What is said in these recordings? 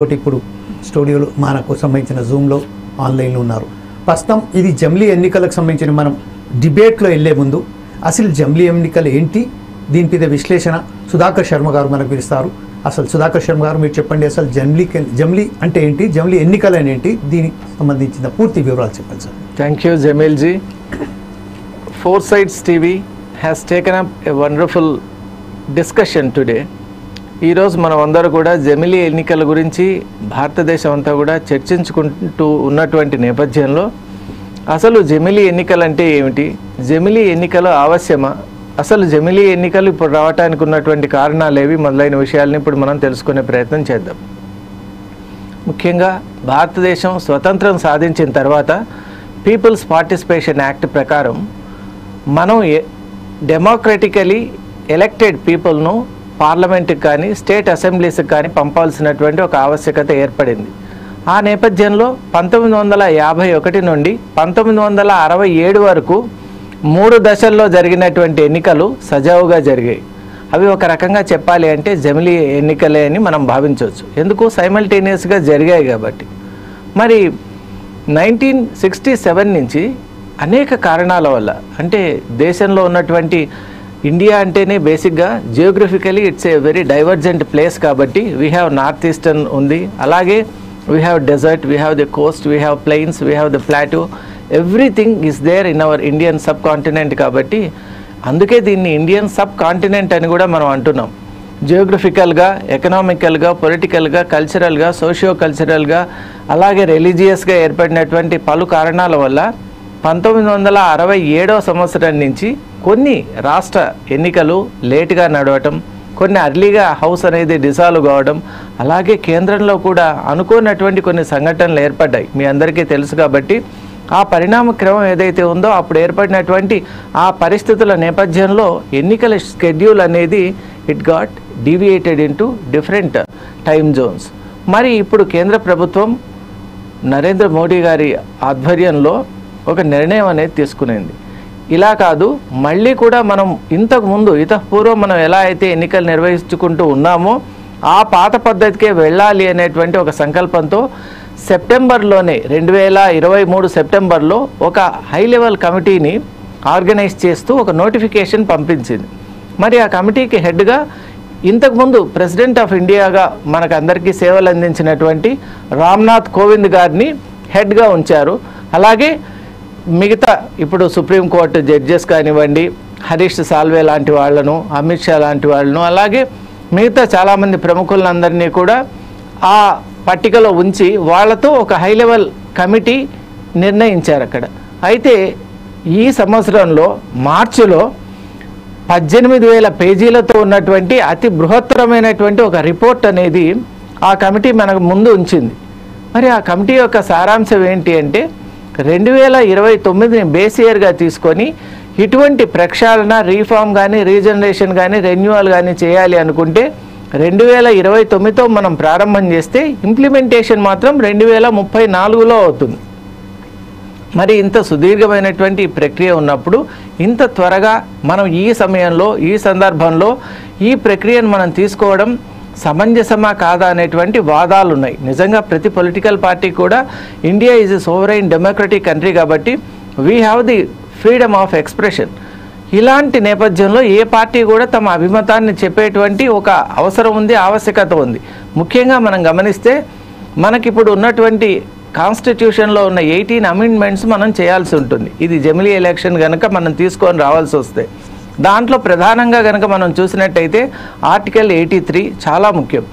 ఇప్పుడు స్టూడియోలో మనకు సంబంధించిన జూమ్లో ఆన్లైన్లో ఉన్నారు. ప్రస్తుతం ఇది జమిలీ ఎన్నికలకు సంబంధించిన మనం డిబేట్లో వెళ్ళే ముందు అసలు జమిలీ ఎన్నికలు ఏంటి, దీని మీద విశ్లేషణ సుధాకర్ శర్మ గారు మనకు పిలుస్తారు. అసలు సుధాకర్ శర్మ గారు మీరు చెప్పండి, అసలు జమిలీ అంటే ఏంటి, జమిలీ ఎన్నికలు ఏంటి, దీనికి సంబంధించిన పూర్తి వివరాలు చెప్పండి sir. Thank you, Jamil ji. Foresights TV has taken up a wonderful discussion today. ఈరోజు మనం అందరూ కూడా జమిలీ ఎన్నికల గురించి భారతదేశం అంతా కూడా చర్చించుకుంటూ ఉన్నటువంటి నేపథ్యంలో అసలు జమిలీ ఎన్నికలు అంటే ఏమిటి, జమిలీ ఎన్నికలు ఆవశ్యమా, అసలు జమిలీ ఎన్నికలు ఇప్పుడు రావడానికి ఉన్నటువంటి కారణాలు ఏవి మొదలైన విషయాలను ఇప్పుడు మనం తెలుసుకునే ప్రయత్నం చేద్దాం. ముఖ్యంగా భారతదేశం స్వతంత్రం సాధించిన తర్వాత పీపుల్స్ పార్టిసిపేషన్ యాక్ట్ ప్రకారం మనం డెమోక్రటికలీ ఎలక్టెడ్ పీపుల్ను పార్లమెంట్కి కానీ స్టేట్ అసెంబ్లీస్కి కానీ పంపాల్సినటువంటి ఒక ఆవశ్యకత ఏర్పడింది. ఆ నేపథ్యంలో 1951 నుండి 1967 వరకు 3 దశల్లో జరిగినటువంటి ఎన్నికలు సజావుగా జరిగాయి. అవి ఒక రకంగా చెప్పాలి అంటే జమిలీ ఎన్నికలే అని మనం భావించవచ్చు. ఎందుకు, సైమల్టేనియస్గా జరిగాయి కాబట్టి. మరి 1967 నుంచి అనేక కారణాల వల్ల, అంటే దేశంలో ఉన్నటువంటి ఇండియా అంటేనే బేసిక్గా geographically it's a very divergent place కాబట్టి వీ హ్యావ్ నార్త్ ఈస్టర్న్ ఉంది, అలాగే we have desert, we have the coast, we have plains, we have the plateau, everything is there in our Indian subcontinent. కాబట్టి అందుకే దీన్ని Indian sub continent అని కూడా మనం అంటున్నాం. జియోగ్రఫికల్గా, ఎకనామికల్గా, పొలిటికల్గా, కల్చరల్గా, సోషియో కల్చరల్గా, అలాగే రిలీజియస్గా ఏర్పడినటువంటి పలు కారణాల వల్ల 1967 సంవత్సరం నుంచి కొన్ని రాష్ట్ర ఎన్నికలు లేటుగా నడవటం, కొన్ని అర్లీగా హౌస్ అనేది డిసాల్వ్ కావడం, అలాగే కేంద్రంలో కూడా అనుకోనటువంటి కొన్ని సంఘటనలు ఏర్పడ్డాయి. మీ అందరికీ తెలుసు కాబట్టి ఆ పరిణామ క్రమం ఏదైతే ఉందో అప్పుడు ఏర్పడినటువంటి ఆ పరిస్థితుల నేపథ్యంలో ఎన్నికల షెడ్యూల్ అనేది it got deviated into different time Jones. మరి ఇప్పుడు కేంద్ర ప్రభుత్వం నరేంద్ర మోడీ గారి ఆధ్వర్యంలో ఒక నిర్ణయం అనేది తీసుకునేది. ఇలా కాదు, మళ్ళీ కూడా మనం ఇంతకుముందు ఇతపూర్వం మనం ఎలా అయితే ఎన్నికలు నిర్వహించుకుంటూ ఉన్నామో ఆ పాత పద్ధతికే వెళ్ళాలి అనేటువంటి ఒక సంకల్పంతో సెప్టెంబర్లోనే 2023 సెప్టెంబర్లో ఒక హై లెవెల్ కమిటీని ఆర్గనైజ్ చేస్తూ ఒక నోటిఫికేషన్ పంపించింది. మరి ఆ కమిటీకి హెడ్గా ఇంతకుముందు ప్రెసిడెంట్ ఆఫ్ ఇండియాగా మనకు అందరికీ సేవలు అందించినటువంటి రామ్నాథ్ కోవింద్ గారిని హెడ్గా ఉంచారు. అలాగే మిగతా ఇప్పుడు సుప్రీంకోర్టు జడ్జెస్ కానివ్వండి, హరీష్ సాల్వే లాంటి వాళ్ళను, అమిత్ షా లాంటి వాళ్ళను, అలాగే మిగతా చాలామంది ప్రముఖులందరినీ కూడా ఆ పట్టికలో ఉంచి వాళ్ళతో ఒక హై లెవెల్ కమిటీ నిర్ణయించారు అక్కడ. అయితే ఈ సంవత్సరంలో మార్చిలో 18,000 పేజీలతో ఉన్నటువంటి అతి బృహత్తరమైనటువంటి ఒక రిపోర్ట్ అనేది ఆ కమిటీ మనకు ముందు ఉంచింది. మరి ఆ కమిటీ యొక్క సారాంశం ఏంటి అంటే 2029ని బేస్ ఇయర్గా తీసుకొని ఇటువంటి ప్రక్షాళన, రీఫార్మ్ కానీ, రీజనరేషన్ కానీ, రెన్యువల్ కానీ చేయాలి అనుకుంటే 2029తో మనం ప్రారంభం చేస్తే ఇంప్లిమెంటేషన్ మాత్రం 2034లో అవుతుంది. మరి ఇంత సుదీర్ఘమైనటువంటి ప్రక్రియ ఉన్నప్పుడు ఇంత త్వరగా మనం ఈ సమయంలో, ఈ సందర్భంలో ఈ ప్రక్రియను మనం తీసుకోవడం సమంజసమా కాదా అనేటువంటి వాదాలు ఉన్నాయి. నిజంగా ప్రతి పొలిటికల్ పార్టీ కూడా India is a sovereign democratic country కాబట్టి we have the freedom of expression. ఇలాంటి నేపథ్యంలో ఏ పార్టీ కూడా తమ అభిమతాన్ని చెప్పేటువంటి ఒక అవసరం ఉంది, ఆవశ్యకత ఉంది. ముఖ్యంగా మనం గమనిస్తే మనకిప్పుడు ఉన్నటువంటి కాన్స్టిట్యూషన్లో ఉన్న 18 అమెండ్మెంట్స్ మనం చేయాల్సి ఉంటుంది. ఇది జమిలీ ఎలక్షన్ కనుక మనం తీసుకొని రావాల్సి వస్తే దాంట్లో ప్రధానంగా కనుక మనం చూసినట్టయితే ఆర్టికల్ 83 చాలా ముఖ్యం.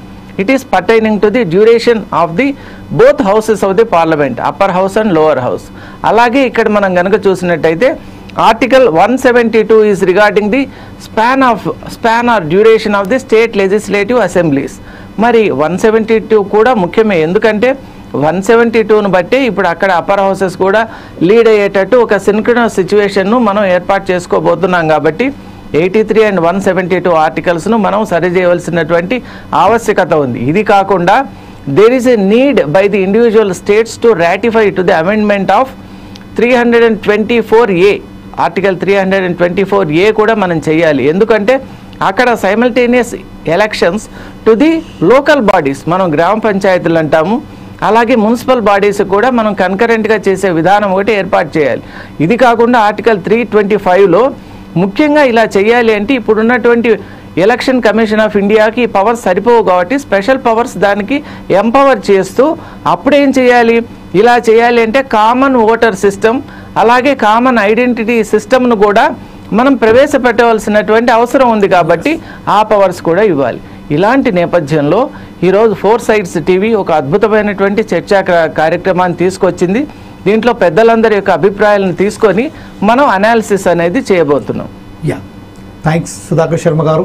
It is pertaining to the duration of the both houses of the parliament, upper house and lower house. అలాగే ఇక్కడ మనం కనుక చూసినట్టయితే article 172 is regarding the span or duration of the state legislative assemblies. మరి 172 కూడా ముఖ్యమే, ఎందుకంటే 172ను బట్టి ఇప్పుడు అక్కడ అప్పర్ హౌసెస్ కూడా లీడ్ అయ్యేటట్టు ఒక సింక్రనస్ సిచ్యువేషన్ను మనం ఏర్పాటు చేసుకోబోతున్నాం. కాబట్టి 83 అండ్ 172 ఆర్టికల్స్ను మనం సరిచేయవలసినటువంటి ఆవశ్యకత ఉంది. ఇది కాకుండా there is a need by the individual states to ratify to the amendment of 324A, article 324A కూడా మనం చేయాలి. ఎందుకంటే అక్కడ simultaneous elections to the local bodies, మనం గ్రామ పంచాయతీలు అంటాము, అలాగే మున్సిపల్ బాడీస్ కూడా మనం కన్కరెంట్గా చేసే విధానం ఒకటి ఏర్పాటు చేయాలి. ఇది కాకుండా ఆర్టికల్ 325లో ముఖ్యంగా ఇలా చేయాలి అంటే ఇప్పుడున్నటువంటి ఎలక్షన్ కమిషన్ ఆఫ్ ఇండియాకి ఈ పవర్స్ సరిపోవు కాబట్టి స్పెషల్ పవర్స్ దానికి ఎంపవర్ చేస్తూ అప్పుడేం చేయాలి, ఇలా చేయాలి అంటే కామన్ ఓటర్ సిస్టమ్ అలాగే కామన్ ఐడెంటిటీ సిస్టమ్ను కూడా మనం ప్రవేశపెట్టవలసినటువంటి అవసరం ఉంది కాబట్టి ఆ పవర్స్ కూడా ఇవ్వాలి. ఇలాంటి నేపథ్యంలో ఈరోజు 4 Sides టీవీ ఒక అద్భుతమైనటువంటి చర్చా కార్యక్రమాన్ని తీసుకొచ్చింది. దీంట్లో పెద్దలందరి యొక్క అభిప్రాయాలను తీసుకొని మనం అనాలిసిస్ అనేది చేయబోతున్నాం. థ్యాంక్స్ సుధాకర్ శర్మ గారు.